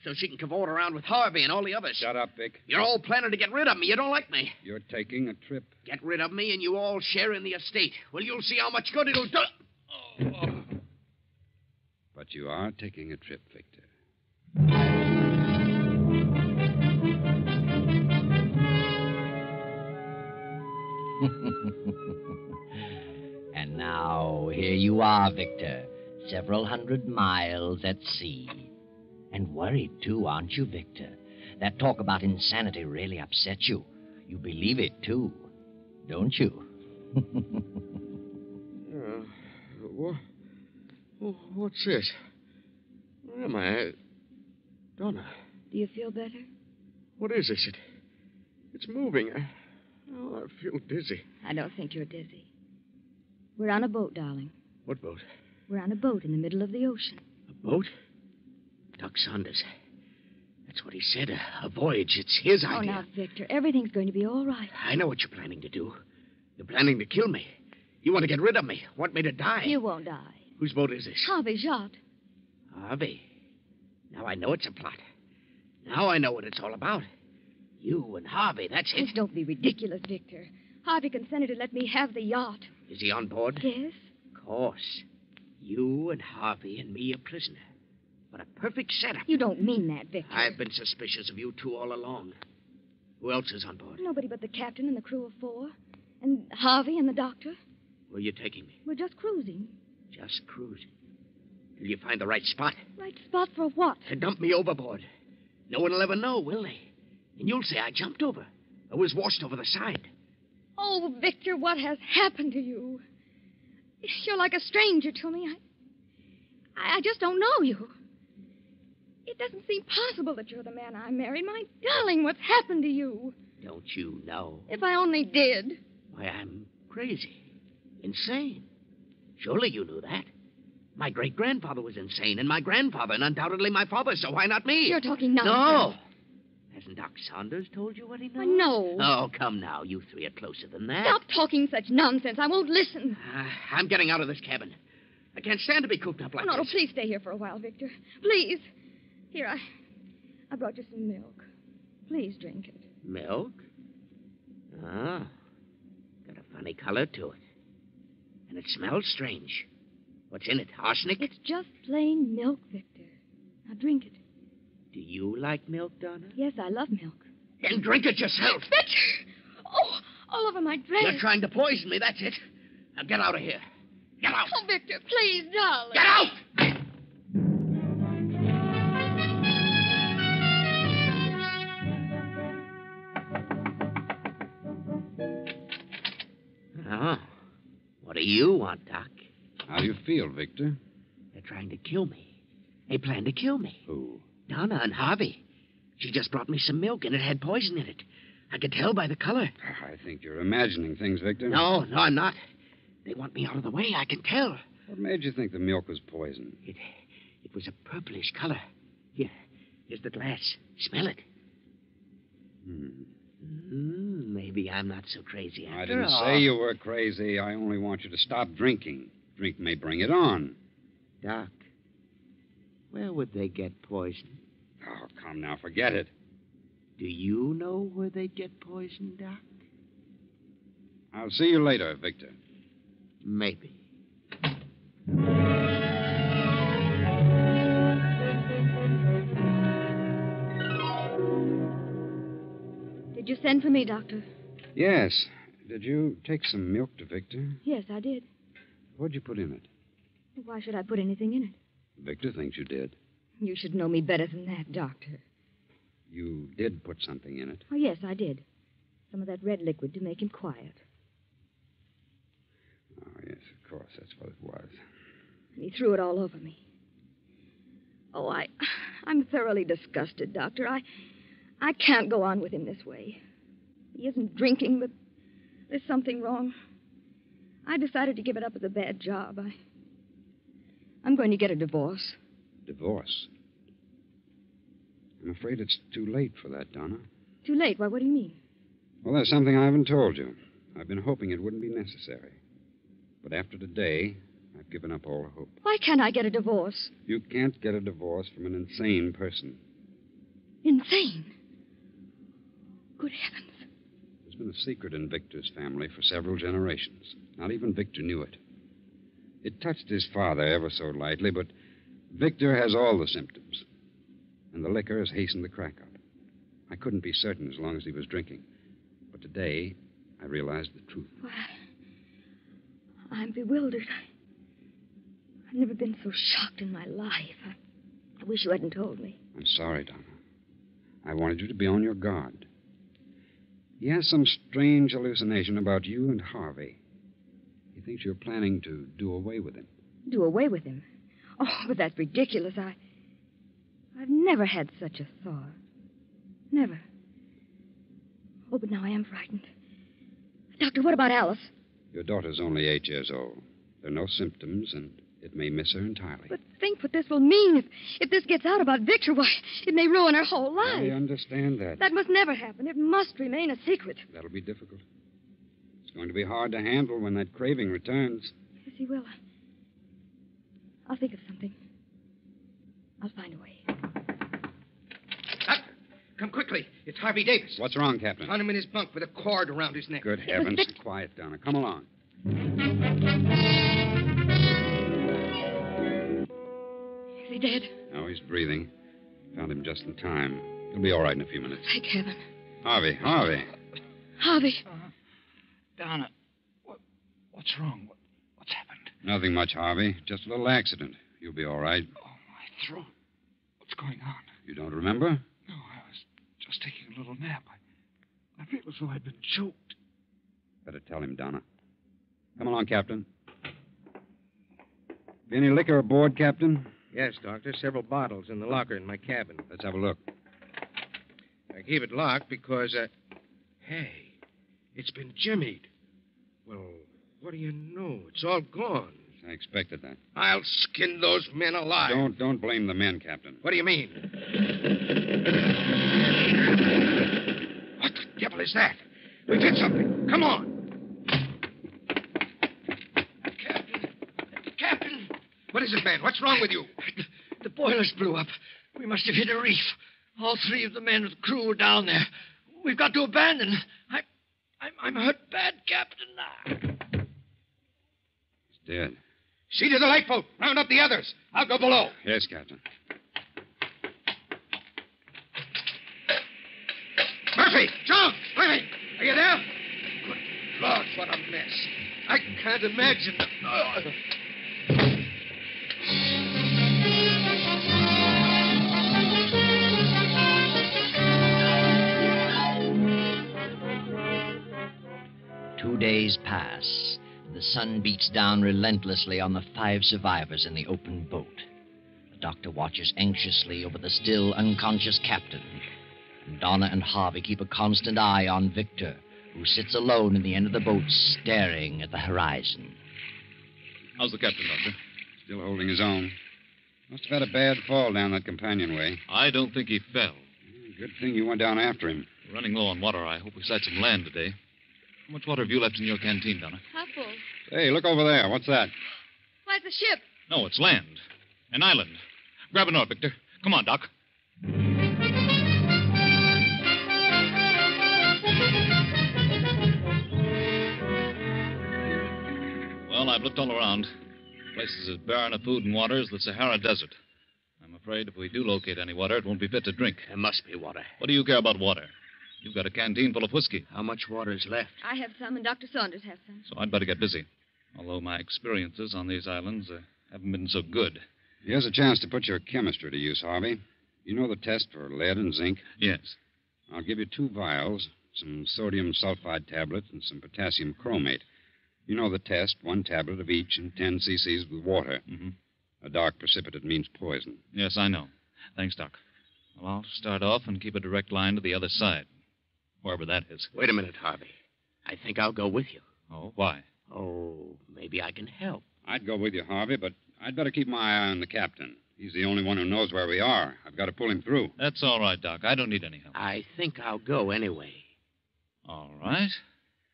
So she can cavort around with Harvey and all the others. Shut up, Vic. You're all planning to get rid of me. You don't like me. You're taking a trip. Get rid of me and you all share in the estate. Well, you'll see how much good it'll do. But you are taking a trip, Victor. And now, here you are, Victor. Several hundred miles at sea. And worried, too, aren't you, Victor? That talk about insanity really upsets you. You believe it, too. Don't you? What's this? Where am I? Donna. Do you feel better? What is this? It's moving. I feel dizzy. I don't think you're dizzy. We're on a boat, darling. What boat? We're on a boat in the middle of the ocean. A boat? Doc Saunders. That's what he said. A voyage. It's his idea. Oh, now, Victor, everything's going to be all right. I know what you're planning to do. You're planning to kill me. You want to get rid of me. Want me to die. You won't die. Whose boat is this? Harvey's yacht. Harvey. Now I know it's a plot. Now I know what it's all about. You and Harvey, that's it. Please don't be ridiculous, Victor. Harvey consented to let me have the yacht. Is he on board? Yes. Of course. You and Harvey and me a prisoner. What a perfect setup. You don't mean that, Victor. I've been suspicious of you two all along. Who else is on board? Nobody but the captain and the crew of 4. And Harvey and the doctor? Where are you taking me? We're just cruising. Just cruising. Till you find the right spot. Right spot for what? To dump me overboard. No one will ever know, will they? And you'll say I jumped over. I was washed over the side. Oh, Victor, what has happened to you? You're like a stranger to me. I just don't know you. It doesn't seem possible that you're the man I married. My darling, what's happened to you? Don't you know? If I only did. Why, I'm crazy. Insane. Surely you knew that. My great-grandfather was insane, and my grandfather, and undoubtedly my father, so why not me? You're talking nonsense. No. Hasn't Doc Saunders told you what he knows? No. Oh, come now. You three are closer than that. Stop talking such nonsense. I won't listen. I'm getting out of this cabin. I can't stand to be cooped up like No, this. please stay here for a while, Victor. Please. Here, I brought you some milk. Please drink it. Milk? Ah. Got a funny color to it. And it smells strange. What's in it? Arsenic? It's just plain milk, Victor. Now drink it. Do you like milk, Donna? Yes, I love milk. Then drink it yourself. Victor! Oh, all over my dress. You're trying to poison me, that's it. Now get out of here. Get out. Oh, Victor, please, darling. Get out! Oh. What do you want, Doc? How do you feel, Victor? They're trying to kill me. They plan to kill me. Who? Donna and Harvey. She just brought me some milk, and it had poison in it. I could tell by the color. I think you're imagining things, Victor. No, I'm not. They want me out of the way. I can tell. What made you think the milk was poison? It was a purplish color. Here's the glass. Smell it. Maybe I'm not so crazy after all. I didn't say you were crazy. I only want you to stop drinking. Drink may bring it on. Doc, where would they get poison? Oh, come now. Forget it. Do you know where they get poison, Doc? I'll see you later, Victor. Maybe. Did you send for me, Doctor? Yes. Did you take some milk to Victor? Yes, I did. What'd you put in it? Why should I put anything in it? Victor thinks you did. You should know me better than that, Doctor. You did put something in it. Oh, yes, I did. Some of that red liquid to make him quiet. Oh, yes, of course. That's what it was. And he threw it all over me. Oh, I'm thoroughly disgusted, Doctor. I can't go on with him this way. He isn't drinking, but there's something wrong. I decided to give it up as a bad job. I'm going to get a divorce. Divorce? I'm afraid it's too late for that, Donna. Too late? Why, what do you mean? Well, there's something I haven't told you. I've been hoping it wouldn't be necessary. But after today, I've given up all hope. Why can't I get a divorce? You can't get a divorce from an insane person. Insane? Good heavens. There's been a secret in Victor's family for several generations. Not even Victor knew it. It touched his father ever so lightly, but Victor has all the symptoms. And the liquor has hastened the crack up. I couldn't be certain as long as he was drinking. But today, I realized the truth. Why, I'm bewildered. I've never been so shocked in my life. I wish you hadn't told me. I'm sorry, Donna. I wanted you to be on your guard. He has some strange hallucination about you and Harvey. He thinks you're planning to do away with him. Do away with him? Oh, but that's ridiculous. I've never had such a thought. Never. Oh, but now I am frightened. Doctor, what about Alice? Your daughter's only 8 years old. There are no symptoms, and it may miss her entirely. But think what this will mean. If this gets out about Victor, why, it may ruin her whole life. I understand that. That must never happen. It must remain a secret. That'll be difficult. It's going to be hard to handle when that craving returns. Yes, he will. I'll think of something. I'll find a way. Doctor, come quickly. It's Harvey Davis. What's wrong, Captain? Found him in his bunk with a cord around his neck. Good heavens. Quiet, Donna. Come along. Is he dead? No, he's breathing. Found him just in time. He'll be all right in a few minutes. Thank heaven. Harvey. Harvey. Donna, What's wrong? What's happened? Nothing much, Harvey. Just a little accident. You'll be all right. Oh, my throat. What's going on? You don't remember? No, I was just taking a little nap. I feel as though I'd been choked. Better tell him, Donna. Come along, Captain. Be any liquor aboard, Captain? Yes, Doctor. Several bottles in the locker in my cabin. Let's have a look. I keep it locked because, Hey, it's been jimmied. Well, what do you know? It's all gone. I expected that. I'll skin those men alive. Don't blame the men, Captain. What do you mean? What the devil is that? We've hit something. Come on. Captain. What is it, man? What's wrong with you? The boilers blew up. We must have hit a reef. All three of the men of the crew were down there. We've got to abandon. I'm hurt bad, Captain. He's dead. See to the lifeboat. Round up the others. I'll go below. Yes, Captain. Murphy! John! Murphy! Are you there? Good Lord, what a mess. I can't imagine. Two days pass. The sun beats down relentlessly on the 5 survivors in the open boat. The doctor watches anxiously over the still unconscious captain. And Donna and Harvey keep a constant eye on Victor, who sits alone in the end of the boat staring at the horizon. How's the captain, Doctor? Still holding his own. Must have had a bad fall down that companionway. I don't think he fell. Good thing you went down after him. We're running low on water. I hope we sight some land today. How much water have you left in your canteen, Donna? Half full. Hey, look over there. What's that? Why, it's a ship. No, it's land. An island. Grab an oar, Victor. Come on, Doc. Well, I've looked all around. The place is as barren of food and water as the Sahara Desert. I'm afraid if we do locate any water, it won't be fit to drink. There must be water. What do you care about water? You've got a canteen full of whiskey. How much water is left? I have some, and Dr. Saunders has some. So I'd better get busy. Although my experiences on these islands haven't been so good. Here's a chance to put your chemistry to use, Harvey. You know the test for lead and zinc? Yes. I'll give you 2 vials, some sodium sulfide tablets, and some potassium chromate. You know the test, 1 tablet of each and 10 cc's with water. Mm-hmm. A dark precipitate means poison. Yes, I know. Thanks, Doc. Well, I'll start off and keep a direct line to the other side. Wherever that is. Wait a minute, Harvey. I think I'll go with you. Oh, why? Oh, maybe I can help. I'd go with you, Harvey, but I'd better keep my eye on the captain. He's the only one who knows where we are. I've got to pull him through. That's all right, Doc. I don't need any help. I think I'll go anyway. All right.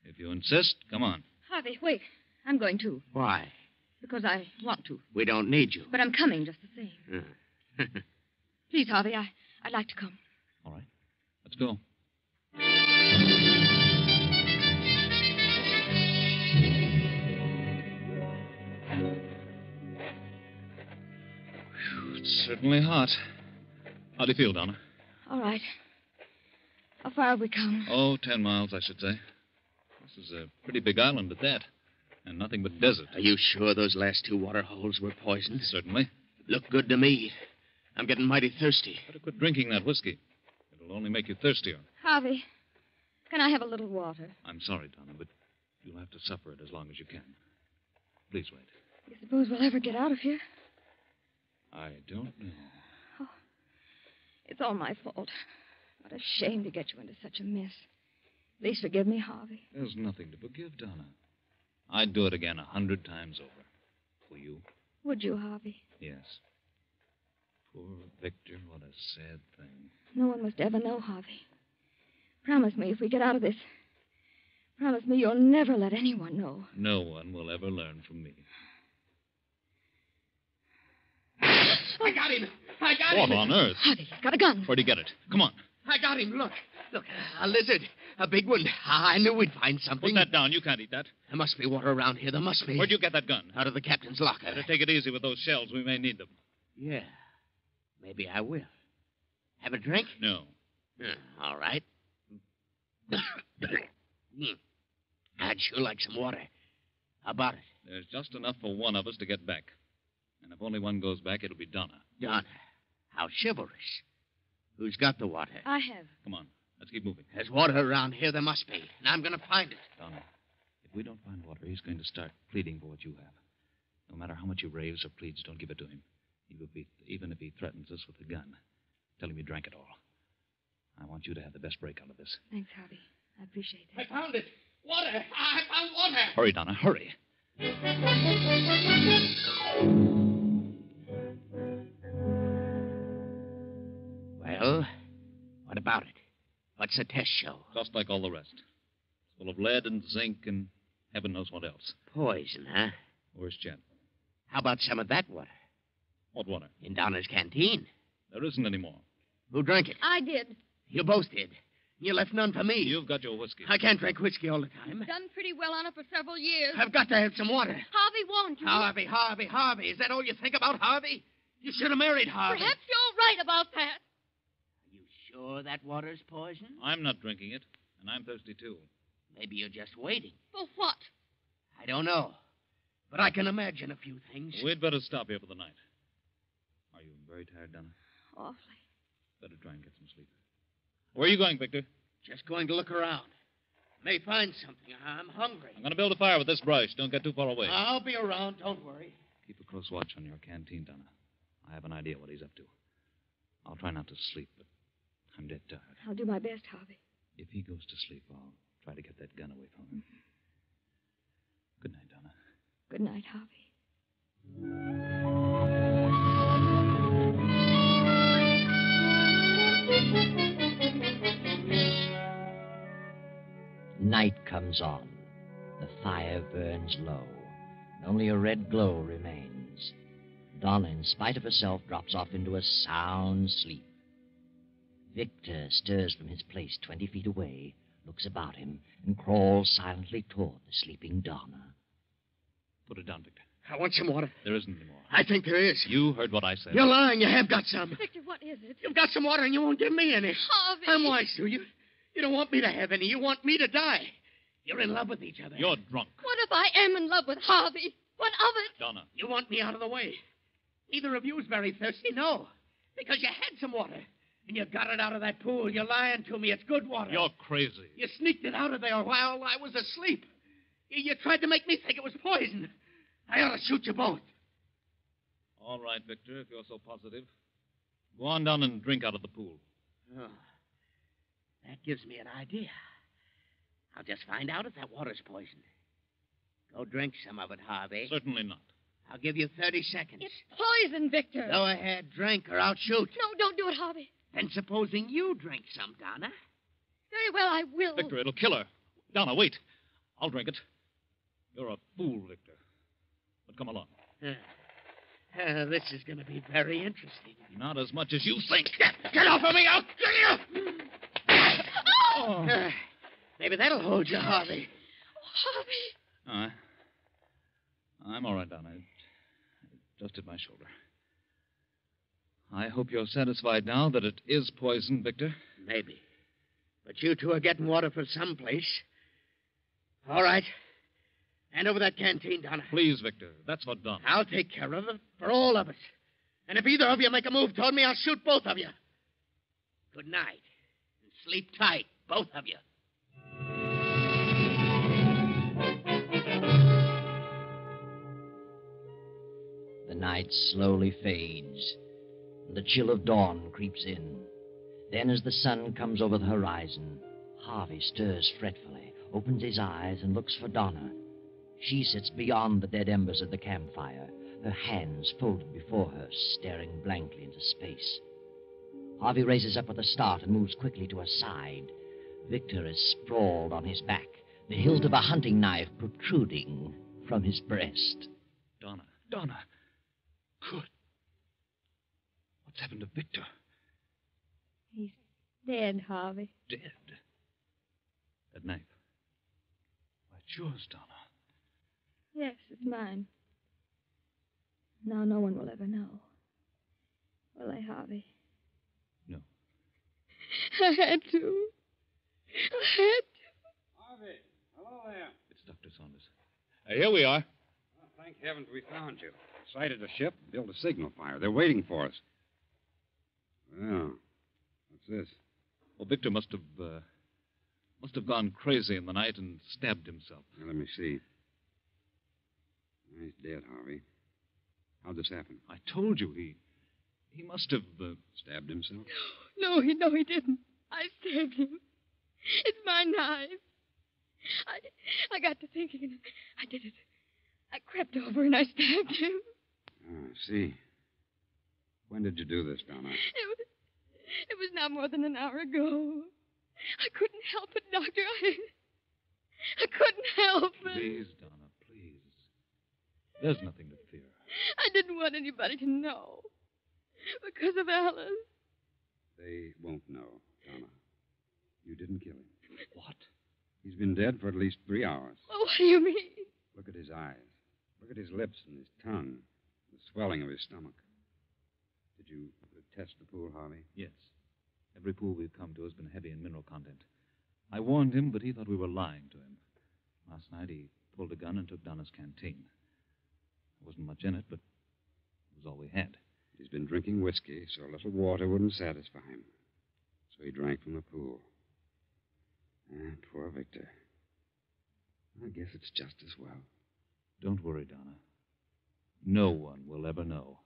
If you insist, come on. Harvey, wait. I'm going too. Why? Because I want to. We don't need you. But I'm coming just the same. Please, Harvey, I'd like to come. All right. Let's go. It's certainly hot. How do you feel, Donna? All right. How far have we come? Oh, 10 miles, I should say. This is a pretty big island at that. And nothing but desert. Are you sure those last 2 water holes were poisoned? Certainly. Look good to me. I'm getting mighty thirsty. Better quit drinking that whiskey. It'll only make you thirstier. Harvey, can I have a little water? I'm sorry, Donna, but you'll have to suffer it as long as you can. Please wait. You suppose we'll ever get out of here? I don't know. Oh, it's all my fault. What a shame to get you into such a mess. Please forgive me, Harvey. There's nothing to forgive, Donna. I'd do it again 100 times over. For you. Would you, Harvey? Yes. Poor Victor, what a sad thing. No one must ever know, Harvey. Promise me if we get out of this. Promise me you'll never let anyone know. No one will ever learn from me. I got him. What on earth? Harvey, he's got a gun. Where'd he get it? Come on. I got him. Look, a lizard. A big one. I knew we'd find something. Put that down. You can't eat that. There must be water around here. There must be. Where'd you get that gun? Out of the captain's locker. Better take it easy with those shells. We may need them. Yeah. Maybe I will. Have a drink? No. All right. I'd sure like some water. How about it? There's just enough for one of us to get back. And if only one goes back, it'll be Donna. Donna? How chivalrous. Who's got the water? I have. Come on. Let's keep moving. There's water around here. There must be. And I'm going to find it. Donna, if we don't find water, he's going to start pleading for what you have. No matter how much he raves or pleads, don't give it to him. Even if he threatens us with a gun. Tell him you drank it all. I want you to have the best break out of this. Thanks, Harvey. I appreciate that. I found it. Water. I found water. Hurry, Donna, hurry. Well, what about it? What's the test show? Just like all the rest. It's full of lead and zinc and heaven knows what else. Poison, huh? Worse yet. How about some of that water? What water? In Donna's canteen. There isn't any more. Who drank it? I did. You both did. You left none for me. You've got your whiskey. I can't drink whiskey all the time. Done pretty well on it for several years. I've got to have some water. Harvey warned you. Harvey. Is that all you think about, Harvey? You should have married Harvey. Perhaps you're right about that. Are you sure that water's poison? I'm not drinking it, and I'm thirsty, too. Maybe you're just waiting. For what? I don't know. But I can imagine a few things. We'd better stop here for the night. Are you very tired, Donna? Awfully. Better try and get some sleep. Where are you going, Victor? Just going to look around. May find something. I'm hungry. I'm going to build a fire with this brush. Don't get too far away. I'll be around. Don't worry. Keep a close watch on your canteen, Donna. I have an idea what he's up to. I'll try not to sleep, but I'm dead tired. I'll do my best, Harvey. If he goes to sleep, I'll try to get that gun away from him. Good night, Donna. Good night, Harvey. Night comes on. The fire burns low, and only a red glow remains. Donna, in spite of herself, drops off into a sound sleep. Victor stirs from his place 20 feet away, looks about him, and crawls silently toward the sleeping Donna. Put it down, Victor. I want some water. There isn't any more. I think there is. You heard what I said. You're lying. You have got some. Victor, what is it? You've got some water and you won't give me any. Harvey. I'm wise to you. You don't want me to have any. You want me to die. You're in love with each other. You're drunk. What if I am in love with Harvey? What of it? Donna. You want me out of the way. Neither of you's very thirsty, no. Because you had some water. And you got it out of that pool. You're lying to me. It's good water. You're crazy. You sneaked it out of there while I was asleep. You tried to make me think it was poison. I ought to shoot you both. All right, Victor, if you're so positive. Go on down and drink out of the pool. Oh, that gives me an idea. I'll just find out if that water's poisoned. Go drink some of it, Harvey. Certainly not. I'll give you 30 seconds. It's poison, Victor. Go ahead, drink or I'll shoot. No, don't do it, Harvey. Then supposing you drink some, Donna. Very well, I will. Victor, it'll kill her. Donna, wait. I'll drink it. You're a fool, Victor. But come along. This is going to be very interesting. Not as much as you think. Get off of me! I'll kill you! Oh. Maybe that'll hold you, Harvey. Harvey. I'm all right, Donna. It just hit my shoulder. I hope you're satisfied now that it is poison, Victor. Maybe. But you two are getting water from someplace. All right. Hand over that canteen, Donna. Please, Victor. That's for Donna. I'll take care of it for all of us. And if either of you make a move toward me, I'll shoot both of you. Good night. And sleep tight, both of you. The night slowly fades, and the chill of dawn creeps in. Then, as the sun comes over the horizon, Harvey stirs fretfully, opens his eyes, and looks for Donna. She sits beyond the dead embers of the campfire, her hands folded before her, staring blankly into space. Harvey raises up with a start and moves quickly to her side. Victor is sprawled on his back, the hilt of a hunting knife protruding from his breast. Donna. Good. What's happened to Victor? He's dead, Harvey. Dead? That knife. Why, it's yours, Donna. Yes, it's mine. Now no one will ever know. Will they, Harvey? No. I had to. Harvey, hello there. It's Dr. Saunders. Here we are. Well, thank heavens we found you. Sighted a ship, built a signal fire. They're waiting for us. Well, what's this? Well, Victor must have gone crazy in the night and stabbed himself. Now, let me see. He's dead, Harvey. How'd this happen? I told you he must have stabbed himself. No, he didn't. I stabbed him. It's my knife. I got to thinking and I did it. I crept over and I stabbed him. Oh, I see. When did you do this, Donna? It was not more than an hour ago. I couldn't help it, Doctor. I couldn't help it. Please, Donna, please. There's nothing to fear. I didn't want anybody to know. Because of Alice. They won't know, Donna. You didn't kill him. What? He's been dead for at least 3 hours. Well, what do you mean? Look at his eyes. Look at his lips and his tongue. The swelling of his stomach. Did you test the pool, Harvey? Yes. Every pool we've come to has been heavy in mineral content. I warned him, but he thought we were lying to him. Last night he pulled a gun and took Donna's canteen. There wasn't much in it, but it was all we had. He's been drinking whiskey, so a little water wouldn't satisfy him. So he drank from the pool. Poor Victor. I guess it's just as well. Don't worry, Donna. No one will ever know.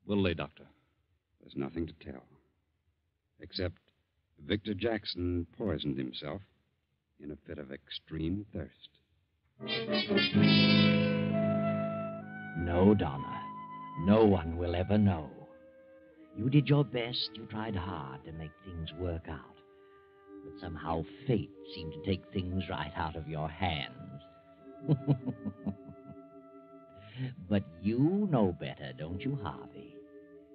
We'll lay doctor. There's nothing to tell. Except Victor Jackson poisoned himself in a fit of extreme thirst. No, Donna. No one will ever know. You did your best. You tried hard to make things work out. But somehow fate seemed to take things right out of your hands. But you know better, don't you, Harvey?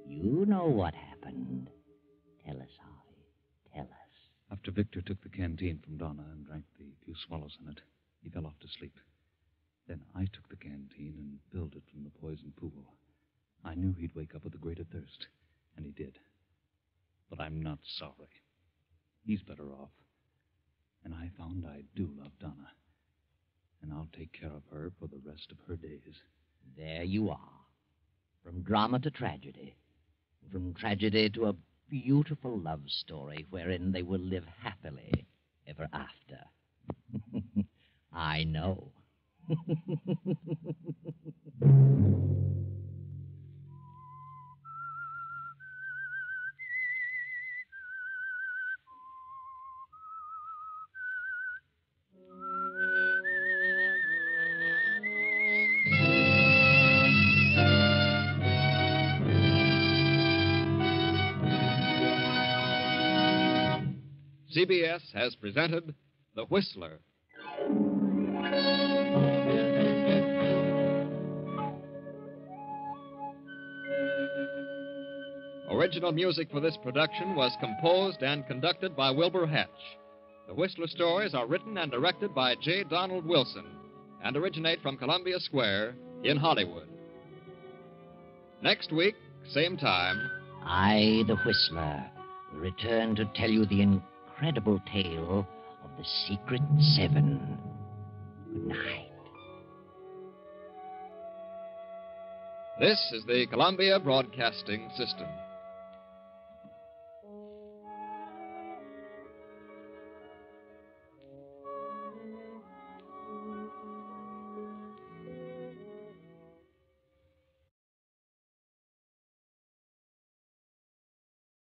You know what happened. Tell us, Harvey. Tell us. After Victor took the canteen from Donna and drank the few swallows in it, he fell off to sleep. Then I took the canteen and filled it from the poison pool. I knew he'd wake up with a greater thirst, and he did. But I'm not sorry. He's better off. And I found I do love Donna. And I'll take care of her for the rest of her days. There you are. From drama to tragedy. From tragedy to a beautiful love story wherein they will live happily ever after. I know. CBS has presented The Whistler. Original music for this production was composed and conducted by Wilbur Hatch. The Whistler stories are written and directed by J. Donald Wilson and originate from Columbia Square in Hollywood. Next week, same time, I, the Whistler, will return to tell you the incredible tale of the Secret Seven. Good night. This is the Columbia Broadcasting System.